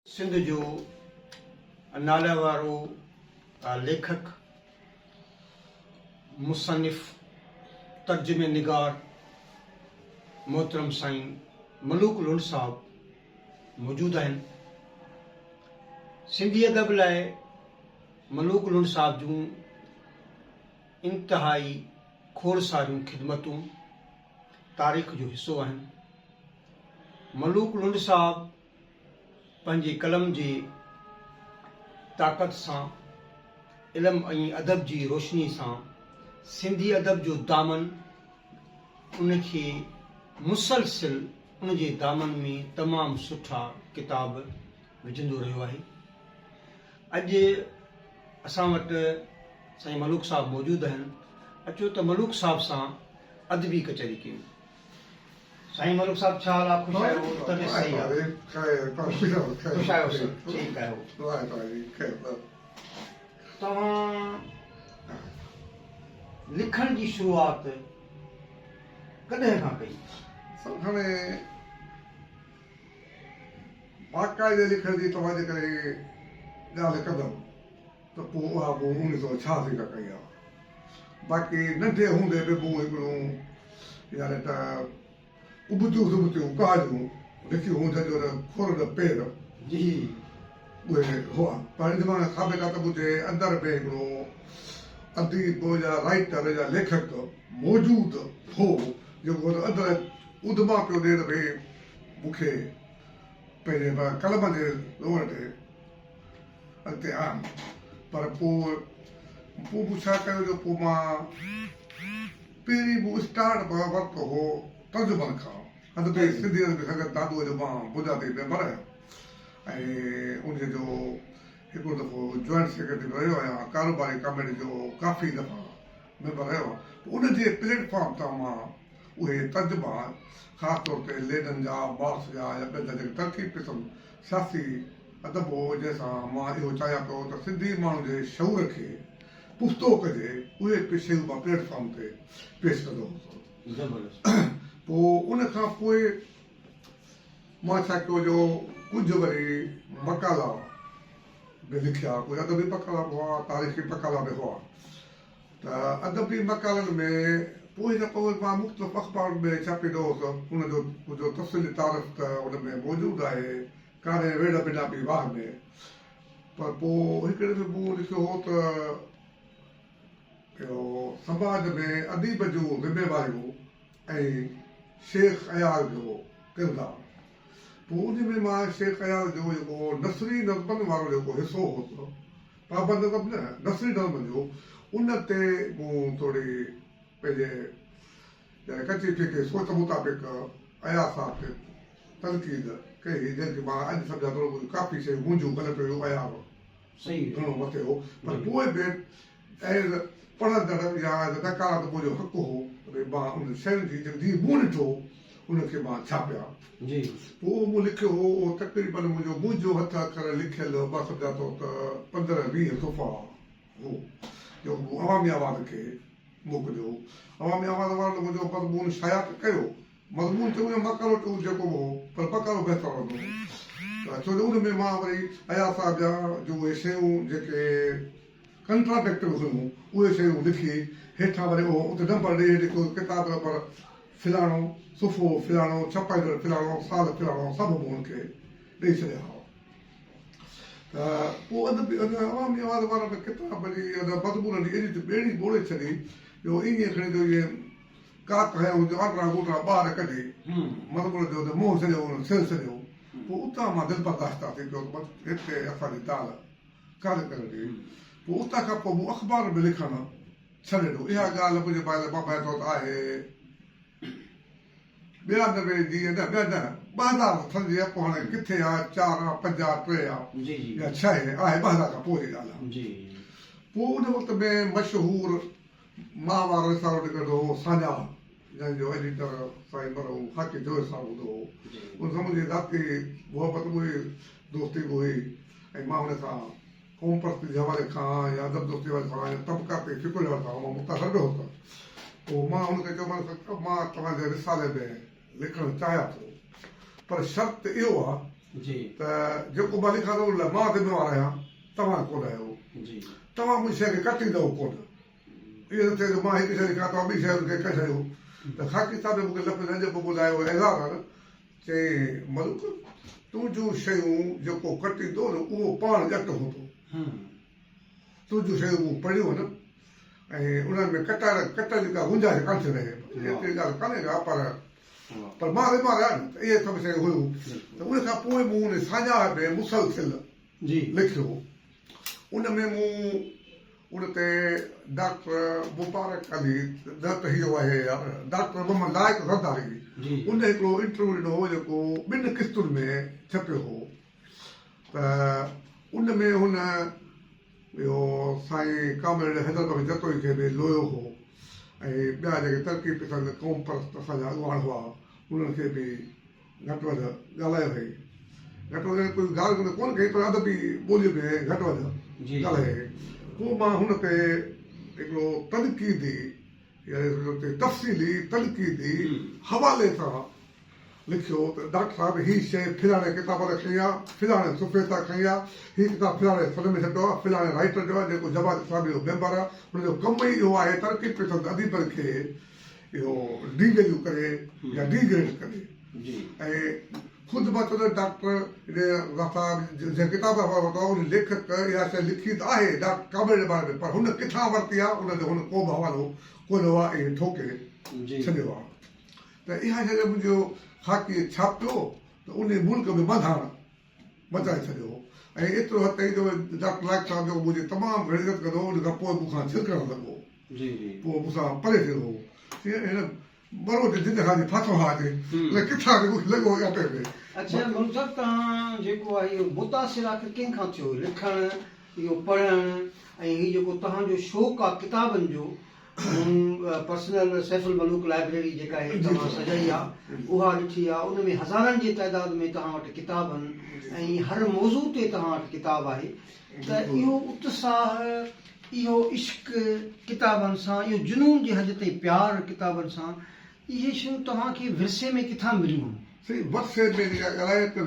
सिंध जो नाला वारो लेखक मुसनिफ़ तर्जुमे निगार मोहतरम साईं मलूक लुंड साहब मौजूद आहिनि। सिंधी अदब लाइ मलूक लुंड साहब जूं इंतहाई खोड़सारियूं ख़िदमतूं तारीख़ जो हिसो आहिनि। मलूक लुंड साहब पंहिंजे कलम जे ताक़त सां इल्म ऐं अदब जी रोशनी सां सिंधी अदब जो दामन उनखे मुसलसिल उन जे दामन में तमामु सुठा किताब विझंदो रहियो आहे। अॼु असां वटि साईं मलूक साहब मौजूदु आहिनि। अचो त मलूक साहब सां अदबी कचहरी कयूं। साईं मलूक साहब छा हाल आहे? ख़ुशि आहियो? तबियत सही आहे? ख़ुशि आहियो सर? ठीकु आहियो? तव्हां लिखण जी शुरूआत कॾहिं खां कई? हाणे बाक़ाइदे लिखण जी तव्हांजे करे ॻाल्हि कंदमि त पोइ उहा मूं 1986 खां कई आहे। बाक़ी नंढे हूंदे बि मूं हिकिड़ो यानी त उबतियूं कहाणियूं लिखियूं हुयूं जंहिंजो खोर पेर जी उहे हुआ। पर इन मां साबिक़ आहे त मुंहिंजे अंदरि में हिकिड़ो अदीब या राइटर या लेखक मौजूदु हो जेको अंदरि उदमा पियो ॾिए त भई मूंखे पंहिंजे कलम जे ज़ोर ते अॻिते आयुमि। पर पोइ मूं छा कयो जो पोइ मां पहिरीं मूं स्टार्ट वरितो हो तर्जुमनि खां। हंधि भई सिंधी संगत दादूअ जो मां बुनियादी मेंबर आहियां ऐं उनजो हिकिड़ो दफ़ो जॉइंट सेक्रेटरी रहियो आहियां। कारोबारी कमेटी जो काफ़ी दफ़ा मेंबर रहियो आहे। उनजे प्लेटफॉर्म तां मां उहे तर्जुमा ख़ासि तौर ते लेडन जा मार्क्स जा या ॿिया जेके तरक़ीब क़िस्म सियासी अदब हो जंहिंसां मां इहो चाहियां पियो त सिंधी माण्हू जे शऊर खे पुख़्तो कजे उहे शयूं मां प्लेटफॉर्म ते पेश कंदो हुउसि। पोइ उन खां पोइ मां छा कयो जो कुझु वरी मकाला बि लिखिया, कुझु अदबी मकाला बि हुआ, तारीख़ी मकाला बि हुआ। त अदबी मकालनि में पोइ न पोइ मां मुख़्तलिफ़ अख़बार में छापे ॾिनो हुउसि। उनजो मुंहिंजो तफ़सीली तारीफ़ त उन में मौजूदु आहे, कान्हे वेड़ बिना बि वाह में। पर पोइ हिकिड़े दफ़े मूं लिखियो हो त समाज में अदीब जूं ज़िमेवारियूं ऐं शेख अयाल जो किरदारु। पोइ उन में मां शेख अयाल जो जेको नसरी नज़मनि वारो जेको हिसो हो पाबंद नज़म न नसरी नज़मनि जो उन ते मूं थोरी पंहिंजे कची फीके सोच मुताबिक़ अयाल साहब खे तनक़ीद कई जंहिंखे मां अॼु सम्झां थो काफ़ी शयूं मुंहिंजूं ग़लति हुयूं। अयाल सही घणो मथे हो पर पोइ बि एज़ पढ़ंदड़ या नकारात मुंहिंजो हक़ु हो भई मां उन शयुनि जी जीअं मूं ॾिठो उनखे मां छापिया। जी पोइ मूं लिखियो हो उहो तक़रीबन मुंहिंजो हथ अखर लिखियलु मां सम्झां थो त 15-20 सुफ़ा हो जेको मूं अवामी आवाज़ खे मोकिलियो। अवामी आवाज़ वारो मुंहिंजो मज़मून शाया कयो, मज़मून चऊं या मकालो चऊं जेको हो पर मकालो बहितरु हूंदो त छो जो उन में मां वरी अयाल साहब जा जो उहे शयूं जेके कंट्राडिक्टिव हुयूं उहे शयूं लिखी हेठां वरी उहो उते नंबर ॾेई लिखियो किताब नंबर फिलाणो सुफ़ो फिलाणो छपाईंदड़ फिलाणो साल फिलाणो सभु मूं हुनखे ॾेई छॾिया हुआ। त पोइ अवामी आवाज़ वारा बि किताब जी मज़मून जी एॾी ॿेड़ी ॿोड़े छॾी जो ईअं खणी जो इहे काक हयूं जो आटरा ॻोटरा ॿार कढी मज़मून जो त मोह छॾियो हुन सिर छॾियो। पोइ उतां मां दिलि बर्दाश्त थी पियो हिते असांजी दाल कान करणी। पोइ उतां खां पोइ मूं अख़बार में लिखणु छॾे ॾिनो। इहा ॻाल्हि मुंहिंजे बाबा चओ त आहे 92 जी न 2000 सम्झी पोइ हाणे किथे आहे 4 आहे 5 आहे 3 आहे या 6 आहे 2000 खां पोइ जी ॻाल्हि आहे। पोइ उन वक़्त में मशहूरु माहवार रिसालो निकिरंदो हो साञा जंहिंजो एडिटर साईं मरहूम हाकी जोर साहब हूंदो हो। उन सां मुंहिंजी ज़ाती मुहबत बि हुई, दोस्ती बि हुई ऐं मां हुन सां क़ौम परस्ती जे हवाले खां या अदब दोस्ती हवाले खां या तबक़ाती फिकुर जे हवाले खां मां मुतासिर बि होसि। पोइ मां हुनखे चयोमांसि मां तव्हांजे रिसाले में लिखणु चाहियां थो पर शर्त इहो आहे जी त जेको मां लिखां थो उन लाइ मां ज़िम्मेवार आहियां, तव्हां कोन आहियो। जी तव्हां मुंहिंजी शइ खे कटींदव कोन। इहो न थिए त मां हिकु शइ लिखां तव्हां ॿी शइ खे कटे छॾियो। त ख़ाकी साहिब मूंखे लफ़्ज़ अॼु बि ॿुधायो एज़ाज़ आहे न, चई मलूक तूं जूं शयूं जेको कटींदो न उहो पाण ॼटि हूंदो। तूं जूं शयूं मूं पढ़ियूं न ऐं उन्हनि में कटण जी का गुंजाइश कान थी रहे। एतिरी ॻाल्हि कान्हे का, पर मां ज़िम्मेवार आहियां न, त इहे सभु शयूं हुयूं। त उन खां पोइ मूं उन साञा में मुसलसिल जी लिखियो। उन में मूं उन ते डॉक्टर मुबारक अली न त इहो आहे डॉक्टर मोहम्मद लाइक ज़रदारी जी उन हिकिड़ो इंटरव्यू ॾिनो हो जेको 2 किस्तुनि में छपियो हो। त उन में हुन इहो साईं कामिल हैदर जतोई खे बि लोयो हो ऐं ॿिया जेके तरक़ी पसंद क़ौम परस्त असांजा अॻुवान हुआ उन्हनि खे बि घटि वधि ॻाल्हायो हुई। घटि वधि कोई ॻाल्हि कोन कई, पर अदबी ॿोलीअ में घटि वधि ॻाल्हाए। पोइ मां हुन ते हिकिड़ो तनक़ीदी तफ़सीली तनक़ीदी हवाले सां लिखियो त डॉक्टर साहिब हीअ शइ फिलाणे किताब ते खई आहे, फिलाणे सुफ़े तां खई आहे, हीअ किताब फिलाणे सन में छॾियो आहे, फिलाणे राइटर जो आहे जेको जमात इस्लामी जो मेंबर आहे, हुनजो कमु ई इहो आहे तरक़ी पसंद अदीबनि खे इहो डीवैल्यू करे या डीग्रेड करे। ऐं ख़ुदि मां चवंदो डॉक्टर जंहिं किताब वरितो उन लेखक इहा शइ लिखी त आहे डॉक्टर कामिल जे बारे में, पर हुन किथां वरिती आहे उनजो हुन को बि हवालो कोन हुआ ऐं ठोके छॾियो आहे। त इहा शइ मुंहिंजो ख़ाकी छापियो त उन मुल्क में मधाण मचाए छॾियो। ऐं एतिरो हद ताईं जो डॉक्टर लाइक साहिब जेको मुंहिंजी तमामु घणी इज़त कंदो उन खां पोइ मूंखां छिलकणु लॻो, पोइ मूंसां परे थियो हो। हिन बरो जिंदगी फाथो हा अचे किथां लॻो अटे में। अच्छा मलूक साहिब तव्हां जेको आहे इहो मुतासिर आख़िर कंहिंखां थियो लिखणु इहो पढ़णु ऐं हीउ जेको तव्हांजो शौक़ु आहे किताबनि जो पर्सनल सैफुल मलूक लाइब्रेरी जेका आहे तव्हां सजाई आहे उहा ॾिठी आहे, उन में हज़ारनि जी तइदाद में तव्हां वटि किताब आहिनि ऐं हर मौज़ू ते तव्हां वटि किताब आहे। त इहो उत्साह इहो इश्क किताबनि सां इहो जुनून जे हद ताईं प्यारु किताबनि सां इहे शयूं तव्हांखे विरसे में किथां मिलियूं? सही वर्से में ॻाल्हाए त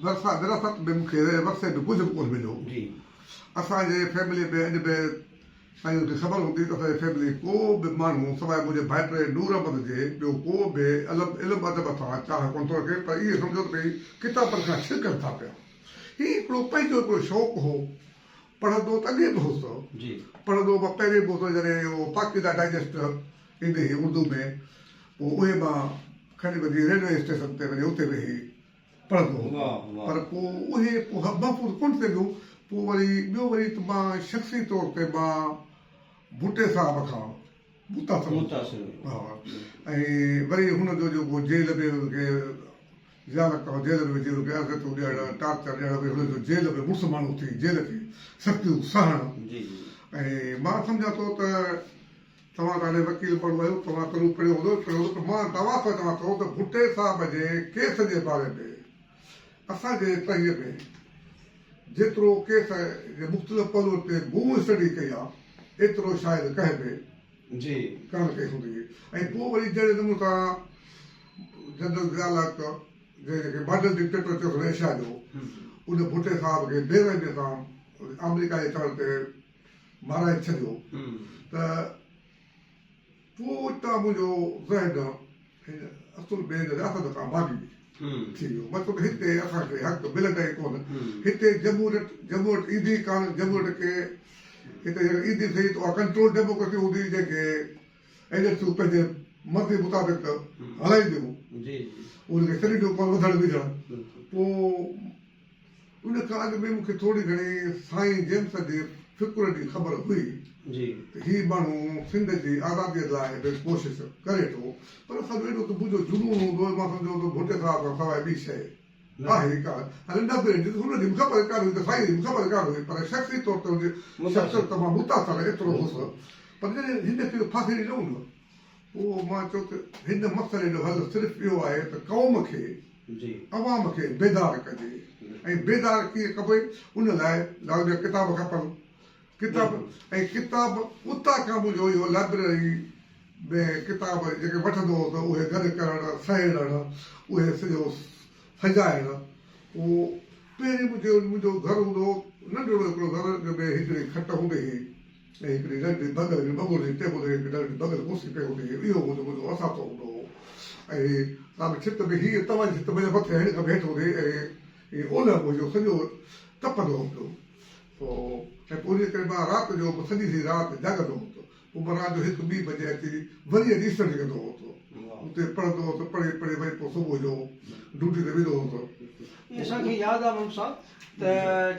विरासत में मूंखे वर्से में कुझु बि कोन मिलियो। असांजे फैमिली में अॼु बि साईं खे ख़बर हूंदी त असांजी फैमिली को बि माण्हू सवाइ मुंहिंजे भाइट नूर अहमद जे ॿियो को बि इल्मु अदब सां चाह कोन थो रखे, पर इहे सम्झो त भई किताबनि खां छिलकनि था पिया। हीउ हिकिड़ो पंहिंजो हिकिड़ो शौक़ु हो। पढ़ंदो त अॻे बि होसि पढ़ंदो मां पहिरें बि होसि जॾहिं इहो पाकीदा डाइजेस्ट ईंदी हुई उर्दू में, पोइ उहे मां खणी वञी रेलवे स्टेशन ते वञी उते वेही पढ़ंदो हो। पर पोइ उहे महफ़ूज़ कोन थियूं। पोइ वरी ॿियो वरी त मां शख़्सी तौर ते मां बूटे साहिब खां मुतासिर हा। ऐं वरी हुनजो जेको जेल में हुनखे ज़ियारत जेल में विझी हुनखे अज़तूं ॾियणु टार्चर ॾियणु भई हुनजो जेल में मुड़ुस माण्हू थी जेल खे सख़्तियूं सहणु। ऐं मां सम्झां थो त तव्हां हाणे वकील पढ़ो आहियो, तव्हां तरू पढ़ियो हूंदो त मां तव्हां सां चवां थो त बूटे साहिब जे केस जे बारे में असांजे तहीअ में जेतिरो केस जे मुख़्तलिफ़ पहलुनि ते मूं स्टडी कई आहे एतिरो शायदि कंहिं बि कान कई हूंदी। ऐं पोइ वरी जहिड़े नमूने सां जनरल ज़ियालत जेके मॉडल डिक्टेटर थियो एशिया जो उन बूटे साहिब खे बेरहमीअ सां अमेरिका जे चवण ते माराए छॾियो। त पोइ उतां मुंहिंजो ज़हन असुल में रियासत खां भाॻी थी वियो। मतिलबु हिते असांखे हक़ मिलंदा ई कोन। हिते जमूरियत ईंदी कान। जमूरियत खे हिते ईंदी सही त उहा कंट्रोल डेमोक्रेसी हूंदी जेके एजेंसियूं पंहिंजे मर्ज़ी मुताबिक़ हलाईंदियूं उनखे छॾींदियूं कोन वधणु विझणु। पोइ उन खां अॻु में मूंखे थोरी घणी साईं जेम्स जी फ़िक्र जी ख़बर हुई त हीउ माण्हू सिंध जी आज़ादीअ लाइ बि कोशिशि करे थो, पर असांजो एॾो त मुंहिंजो जुनून हूंदो मां सम्झो त बूटे साहिब खां सवाइ ॿी शइ आहे कान। हाणे न बि हुनजी ख़बर कान हुई त साईं जी ख़बर कान हुई, पर शख़्सी तौर ते हुनजी शख़्सियत तमामु मुतासिर एतिरो होसि। पर जॾहिं हिन खे फांसी ॾिनऊं न पोइ मां चयो त हिन मसइले जो हल सिर्फ़ु इहो आहे त क़ौम खे अवाम खे बेदार कजे। ऐं बेदार कीअं कबे उन लाइ किताब खपनि। किताब ऐं किताब उतां खां मुंहिंजो इहो लाइब्रेरी में किताब जेके वठंदो हो त उहे गॾु करणु सहेड़णु उहे सॼो सजाइणु उहो पहिरीं मुंहिंजो घरु हूंदो नंढिड़ो हिकिड़ो घर में हिकिड़ी खट हूंदी हुई ऐं हिकिड़ी नंढी बगल में बबुल जी टेबल ते हिकिड़ी नंढी बगल कुर्सी पे हूंदी हुई इहो मुंहिंजो असांजो हूंदो हो ऐं तव्हां छित में हीअ तव्हांजी छित मुंहिंजे मथे हिन खां बि हेठि हूंदी ऐं ओलह मुंहिंजो सॼो तपंदो हूंदो पोइ ऐं पोइ उन करे मां राति जो सॼी सी राति जाॻंदो हुउमि पोइ मां राति जो 1-2 बजे अची वरी रीसर्च कंदो हुउसि उते पढ़ंदो हुउसि पढ़े पढ़े वरी पोइ सुबुह जो ड्यूटी ते वेंदो हुउसि असांखे यादि आहे माण्हू साहब त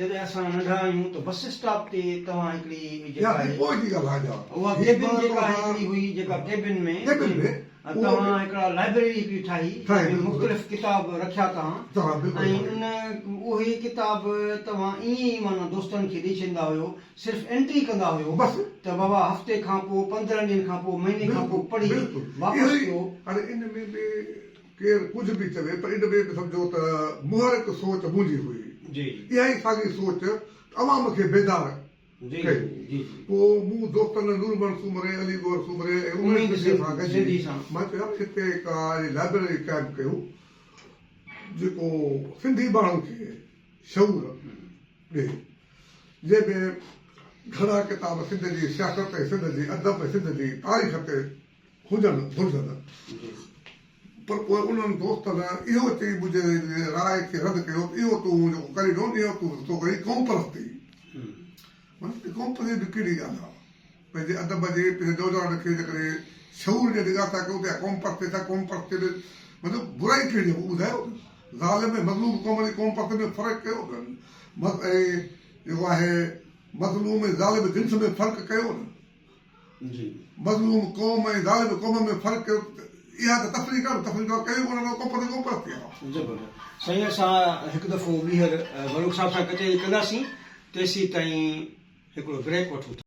जॾहिं असां नंढा आहियूं त बस स्टॉप ते तव्हां हिकिड़ी जेका आहे पोइ जी ॻाल्हि आहे उहा केबिन जेका हिकिड़ी हुई जेका केबिन में तव्हां हिकिड़ा लाइब्रेरी हिकिड़ी ठाही मुख़्तलिफ़ किताब रखिया तव्हां ऐं उन उहे किताब तव्हां ईअं ई माना दोस्तनि खे ॾेई छॾींदा हुयो सिर्फ़ु एंट्री कंदा हुयो बसि त बाबा हफ़्ते खां पोइ 15 ॾींहंनि खां पोइ महीने खां पोइ पढ़ी वापसि कयो हाणे इन में बि केरु कुझु बि चवे पर इन में बि सम्झो त मुहरक सोच मुंहिंजी हुई जी इहा ई साॻी सोच अवाम खे बेदार जी जी पोइ मूं दोस्तनि नूरमन सूमरे अलीगोर सूमरे ऐं उमेद सां गॾिजी मां चयो हिते का लाइब्रेरी क़ाइमु कयो जेको सिंधी माण्हुनि खे शऊर ॾे जंहिंमें घणा किताब सिंध जी सियासत ऐं सिंध जी अदब ऐं सिंध जी तारीख़ ते हुजनि घुरिजनि पर पोइ उन्हनि दोस्तनि इहो चई मुंहिंजे राय खे रद्द कयो इहो तूं जेको करे ॾिनो इहो तूं थो करी क़ौम परस्ती क़ौम परस्ती बि कहिड़ी ॻाल्हि आहे पंहिंजे अदब जे पंहिंजे नौजवान खे जेकॾहिं शऊर जे निगाह सां कयूं त क़ौम परस्ती सां क़ौम परस्ती में मतिलबु बुराई कहिड़ी आहे ॿुधायो ज़ालिम में मज़लूम क़ौम जी क़ौम परस्ती में फ़र्क़ु कयो अथनि ऐं जेको आहे मज़लूम ऐं ज़ालिम जिन्स में फ़र्क़ु कयो न जी मज़लूम क़ौम ऐं ज़ालिम क़ौम में फ़र्क़ु कयो इहा त तफ़रीक़ कयो क़ौम परस्ती आहे ज़बरदस्त साईं असां हिकु दफ़ो ॿीहर मलूक साहिब सां कचहरी कंदासीं तेसीं ताईं हिकिड़ो ब्रेक वठूं था